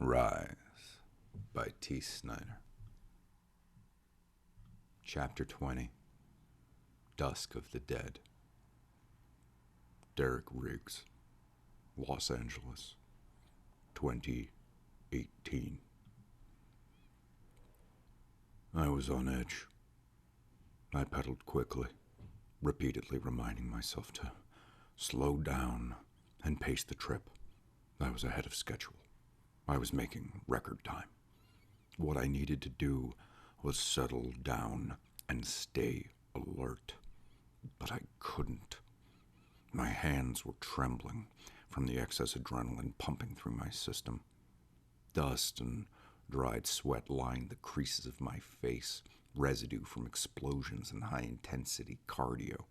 Rise by T. Snyder. Chapter 20. Dusk of the Dead. Derek Riggs, Los Angeles, 2018. I was on edge. I pedaled quickly, repeatedly reminding myself to slow down and pace the trip. I was ahead of schedule. I was making record time. What I needed to do was settle down and stay alert. But I couldn't. My hands were trembling from the excess adrenaline pumping through my system. Dust and dried sweat lined the creases of my face, residue from explosions and high-intensity cardio.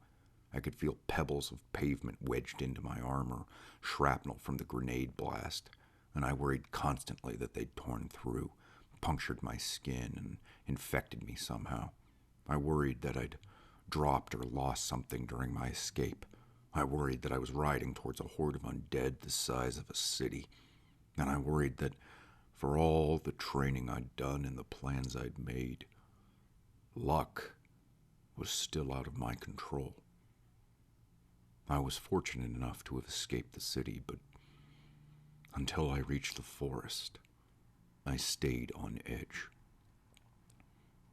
I could feel pebbles of pavement wedged into my armor, shrapnel from the grenade blast, and I worried constantly that they'd torn through, punctured my skin, and infected me somehow. I worried that I'd dropped or lost something during my escape. I worried that I was riding towards a horde of undead the size of a city. And I worried that for all the training I'd done and the plans I'd made, luck was still out of my control. I was fortunate enough to have escaped the city, but until I reached the forest, I stayed on edge.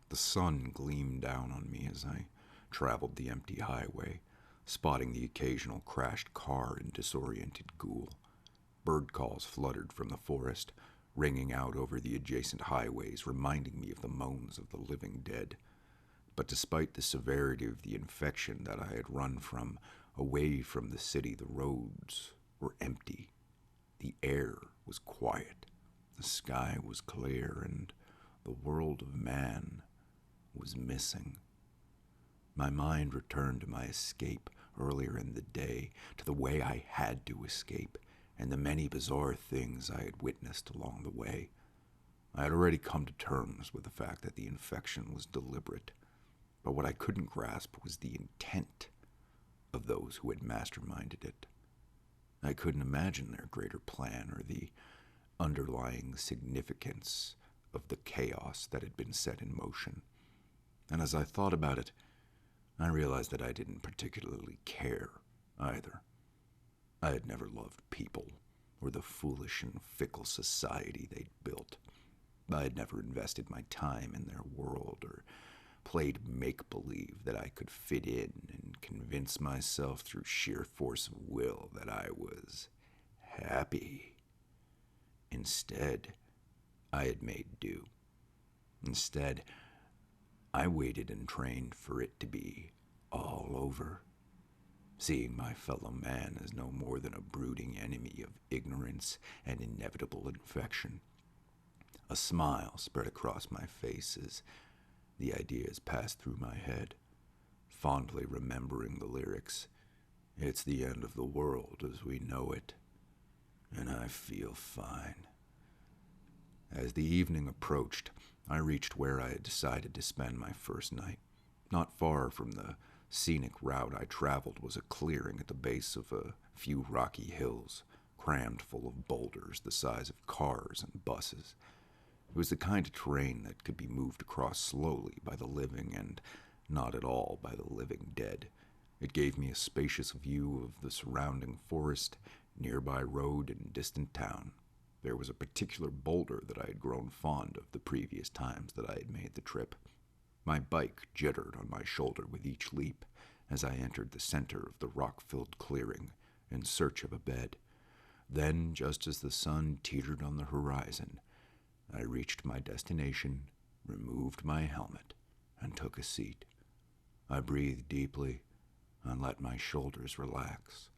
The sun gleamed down on me as I traveled the empty highway, spotting the occasional crashed car and disoriented ghoul. Bird calls fluttered from the forest, ringing out over the adjacent highways, reminding me of the moans of the living dead. But despite the severity of the infection that I had run from, away from the city, the roads were empty. The air was quiet, the sky was clear, and the world of man was missing. My mind returned to my escape earlier in the day, to the way I had to escape, and the many bizarre things I had witnessed along the way. I had already come to terms with the fact that the infection was deliberate, but what I couldn't grasp was the intent of those who had masterminded it. I couldn't imagine their greater plan or the underlying significance of the chaos that had been set in motion. And as I thought about it, I realized that I didn't particularly care either. I had never loved people or the foolish and fickle society they'd built. I had never invested my time in their world or played make-believe that I could fit in and convince myself through sheer force of will that I was happy. Instead, I had made do. Instead, I waited and trained for it to be all over, seeing my fellow man as no more than a brooding enemy of ignorance and inevitable infection. A smile spread across my face as the ideas passed through my head, fondly remembering the lyrics, "It's the end of the world as we know it, and I feel fine." As the evening approached, I reached where I had decided to spend my first night. Not far from the scenic route I traveled was a clearing at the base of a few rocky hills, crammed full of boulders the size of cars and buses. It was the kind of terrain that could be moved across slowly by the living and not at all by the living dead. It gave me a spacious view of the surrounding forest, nearby road, and distant town. There was a particular boulder that I had grown fond of the previous times that I had made the trip. My bike jittered on my shoulder with each leap as I entered the center of the rock-filled clearing in search of a bed. Then, just as the sun teetered on the horizon, I reached my destination, removed my helmet, and took a seat. I breathed deeply and let my shoulders relax.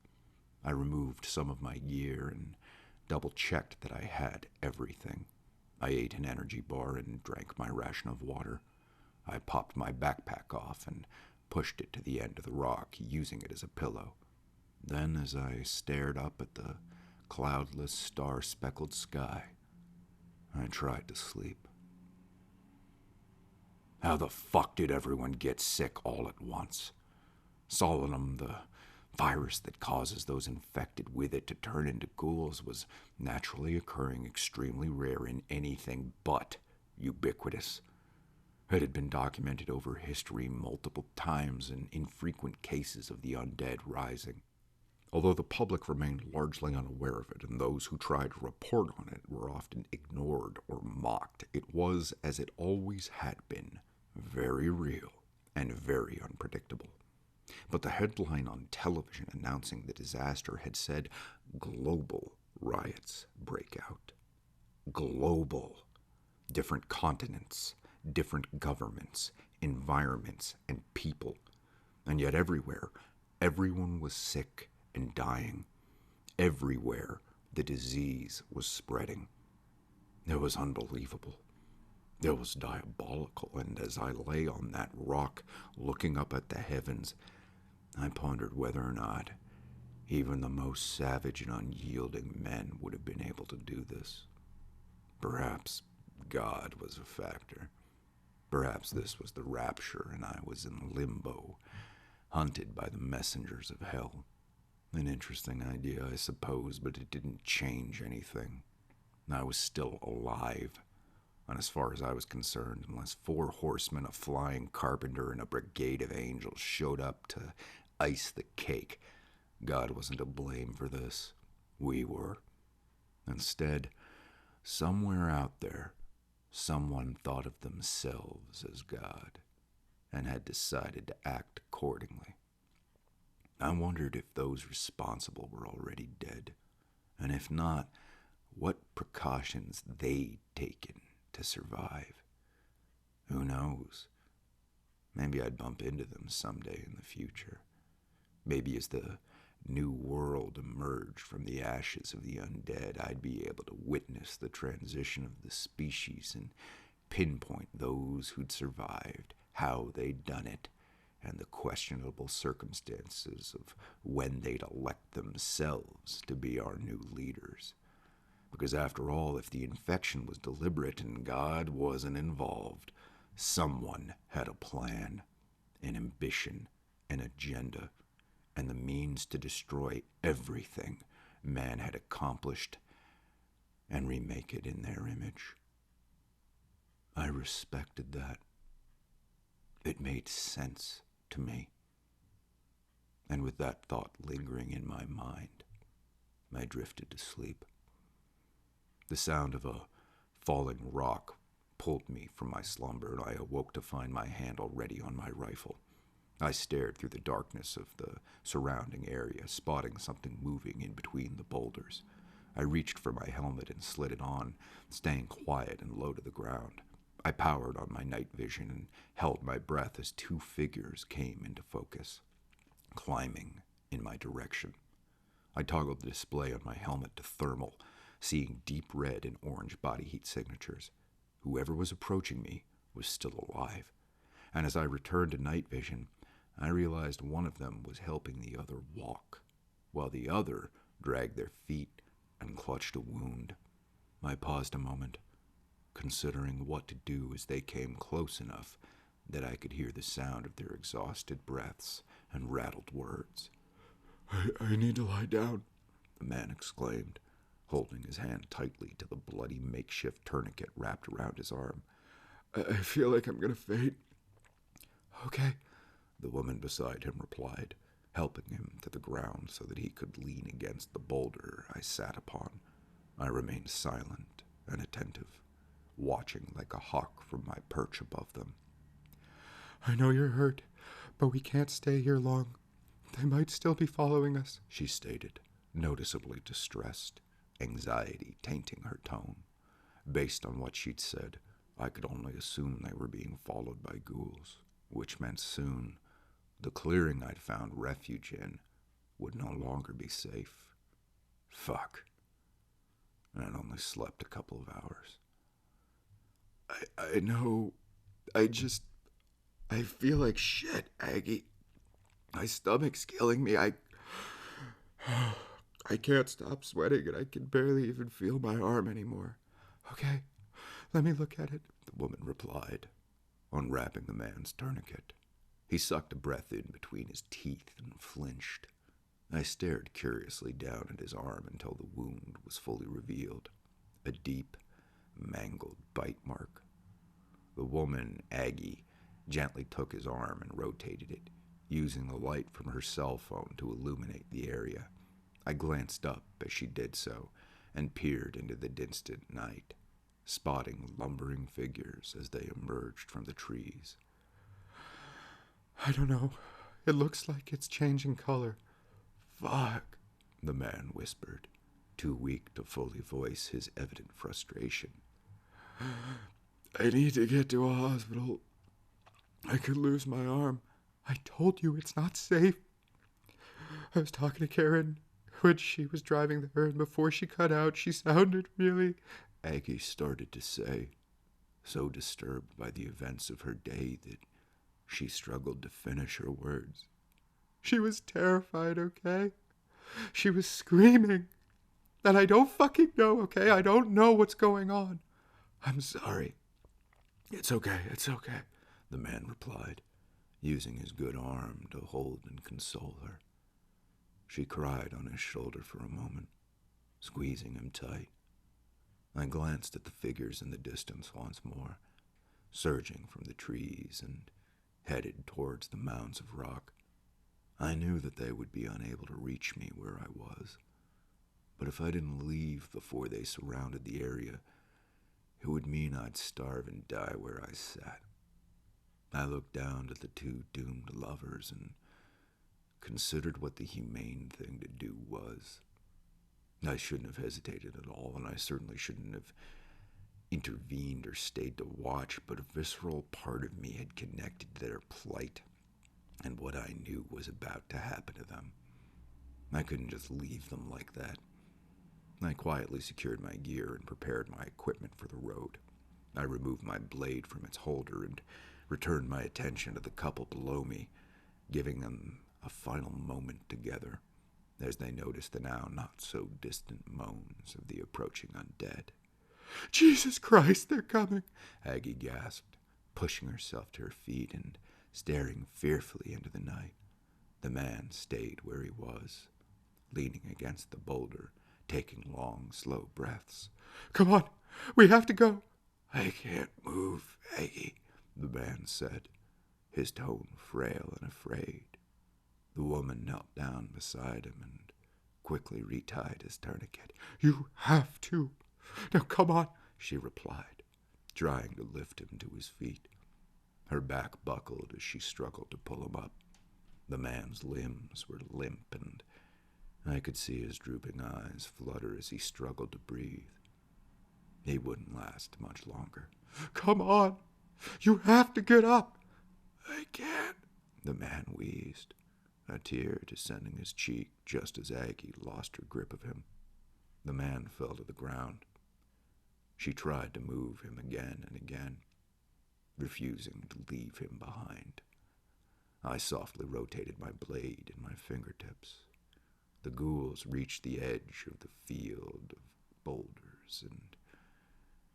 I removed some of my gear and double-checked that I had everything. I ate an energy bar and drank my ration of water. I popped my backpack off and pushed it to the end of the rock, using it as a pillow. Then, as I stared up at the cloudless, star-speckled sky, I tried to sleep. How the fuck did everyone get sick all at once? Solemn, the virus that causes those infected with it to turn into ghouls was naturally occurring, extremely rare, in anything but ubiquitous. It had been documented over history multiple times in infrequent cases of the undead rising. Although the public remained largely unaware of it, and those who tried to report on it were often ignored or mocked, it was, as it always had been, very real and very unpredictable. But the headline on television announcing the disaster had said, "Global riots break out." Global. Different continents, different governments, environments, and people. And yet everywhere, everyone was sick and dying. Everywhere, the disease was spreading. It was unbelievable. It was diabolical, and as I lay on that rock, looking up at the heavens, I pondered whether or not even the most savage and unyielding men would have been able to do this. Perhaps God was a factor. Perhaps this was the rapture, and I was in limbo, hunted by the messengers of hell. An interesting idea, I suppose, but it didn't change anything. I was still alive. And as far as I was concerned, unless 4 horsemen, a flying carpenter, and a brigade of angels showed up to ice the cake, God wasn't to blame for this. We were. Instead, somewhere out there, someone thought of themselves as God and had decided to act accordingly. I wondered if those responsible were already dead, and if not, what precautions they'd taken to survive. Who knows? Maybe I'd bump into them someday in the future. Maybe as the new world emerged from the ashes of the undead, I'd be able to witness the transition of the species and pinpoint those who'd survived, how they'd done it, and the questionable circumstances of when they'd elect themselves to be our new leaders. Because after all, if the infection was deliberate and God wasn't involved, someone had a plan, an ambition, an agenda, and the means to destroy everything man had accomplished and remake it in their image. I respected that. It made sense to me. And with that thought lingering in my mind, I drifted to sleep. The sound of a falling rock pulled me from my slumber, and I awoke to find my hand already on my rifle. I stared through the darkness of the surrounding area, spotting something moving in between the boulders. I reached for my helmet and slid it on, staying quiet and low to the ground. I powered on my night vision and held my breath as 2 figures came into focus, climbing in my direction. I toggled the display on my helmet to thermal, seeing deep red and orange body heat signatures. Whoever was approaching me was still alive, and as I returned to night vision, I realized one of them was helping the other walk, while the other dragged their feet and clutched a wound. I paused a moment, considering what to do as they came close enough that I could hear the sound of their exhausted breaths and rattled words. I need to lie down," the man exclaimed, holding his hand tightly to the bloody makeshift tourniquet wrapped around his arm. I feel like I'm going to faint." "Okay," the woman beside him replied, helping him to the ground so that he could lean against the boulder I sat upon. I remained silent and attentive, watching like a hawk from my perch above them. "I know you're hurt, but we can't stay here long. They might still be following us," she stated, noticeably distressed, anxiety tainting her tone. Based on what she'd said, I could only assume they were being followed by ghouls, which meant soon the clearing I'd found refuge in would no longer be safe. Fuck. And I'd only slept a couple of hours. I know. I feel like shit, Aggie. My stomach's killing me. I can't stop sweating, and I can barely even feel my arm anymore. "Okay, let me look at it," the woman replied, unwrapping the man's tourniquet. He sucked a breath in between his teeth and flinched, I stared curiously down at his arm until the wound was fully revealed, a deep, mangled bite mark. The woman, Aggie, gently took his arm and rotated it, using the light from her cell phone to illuminate the area. I glanced up as she did so and peered into the distant night, spotting lumbering figures as they emerged from the trees. I don't know. It looks like it's changing color. Fuck, the man whispered, too weak to fully voice his evident frustration. I need to get to a hospital. I could lose my arm. I told you it's not safe. I was talking to Karen when she was driving there, and before she cut out, she sounded really... Aggie started to say, so disturbed by the events of her day that she struggled to finish her words. She was terrified, okay? She was screaming. And I don't fucking know, okay? I don't know what's going on. I'm sorry. It's okay, the man replied, using his good arm to hold and console her. She cried on his shoulder for a moment, squeezing him tight. I glanced at the figures in the distance once more, surging from the trees and headed towards the mounds of rock. I knew that they would be unable to reach me where I was, but if I didn't leave before they surrounded the area, it would mean I'd starve and die where I sat. I looked down at the two doomed lovers and considered what the humane thing to do was. I shouldn't have hesitated at all, and I certainly shouldn't have intervened or stayed to watch, but a visceral part of me had connected to their plight and what I knew was about to happen to them. I couldn't just leave them like that. I quietly secured my gear and prepared my equipment for the road. I removed my blade from its holder and returned my attention to the couple below me, giving them a final moment together as they noticed the now not-so-distant moans of the approaching undead. Jesus Christ, they're coming, Aggie gasped, pushing herself to her feet and staring fearfully into the night. The man stayed where he was, leaning against the boulder, taking long, slow breaths. Come on, we have to go. I can't move, Aggie, the man said, his tone frail and afraid. The woman knelt down beside him and quickly retied his tourniquet. You have to. Now come on, she replied, trying to lift him to his feet. Her back buckled as she struggled to pull him up. The man's limbs were limp, and I could see his drooping eyes flutter as he struggled to breathe. He wouldn't last much longer. Come on, you have to get up. I can't, the man wheezed, a tear descending his cheek just as Aggie lost her grip of him. The man fell to the ground. She tried to move him again and again, refusing to leave him behind. I softly rotated my blade in my fingertips. The ghouls reached the edge of the field of boulders and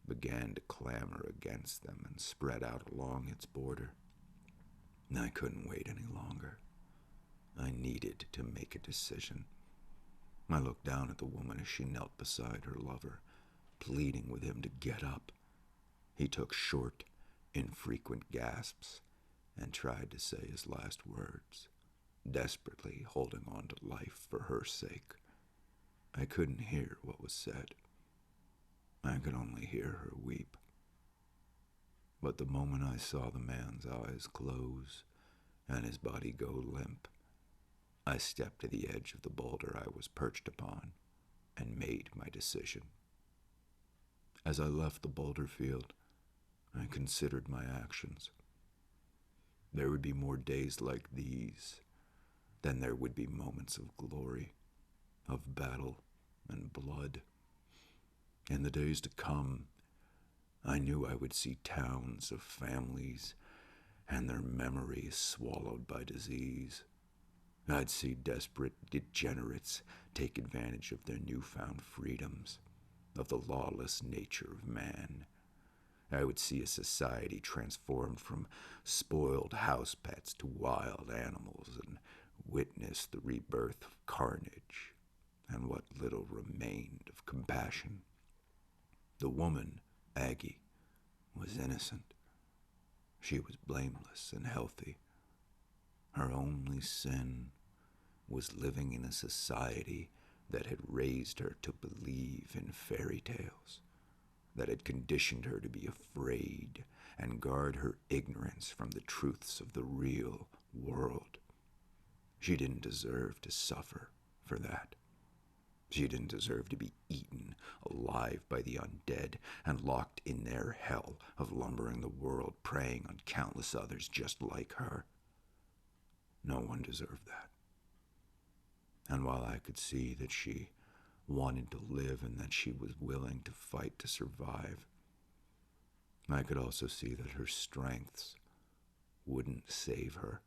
began to clamor against them and spread out along its border. I couldn't wait any longer. I needed to make a decision. I looked down at the woman as she knelt beside her lover, pleading with him to get up. He took short, infrequent gasps and tried to say his last words, desperately holding on to life for her sake. I couldn't hear what was said. I could only hear her weep. But the moment I saw the man's eyes close and his body go limp, I stepped to the edge of the boulder I was perched upon and made my decision. As I left the boulder field, I considered my actions. There would be more days like these than there would be moments of glory, of battle and blood. In the days to come, I knew I would see towns of families and their memories swallowed by disease. I'd see desperate degenerates take advantage of their newfound freedoms, of the lawless nature of man. I would see a society transformed from spoiled house pets to wild animals and witness the rebirth of carnage and what little remained of compassion. The woman, Aggie, was innocent. She was blameless and healthy. Her only sin was living in a society that had raised her to believe in fairy tales, that had conditioned her to be afraid and guard her ignorance from the truths of the real world. She didn't deserve to suffer for that. She didn't deserve to be eaten alive by the undead and locked in their hell of lumbering the world, preying on countless others just like her. No one deserved that. And while I could see that she wanted to live and that she was willing to fight to survive, I could also see that her strengths wouldn't save her.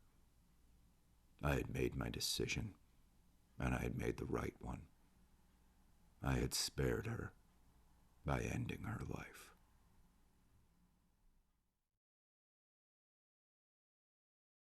I had made my decision, and I had made the right one. I had spared her by ending her life.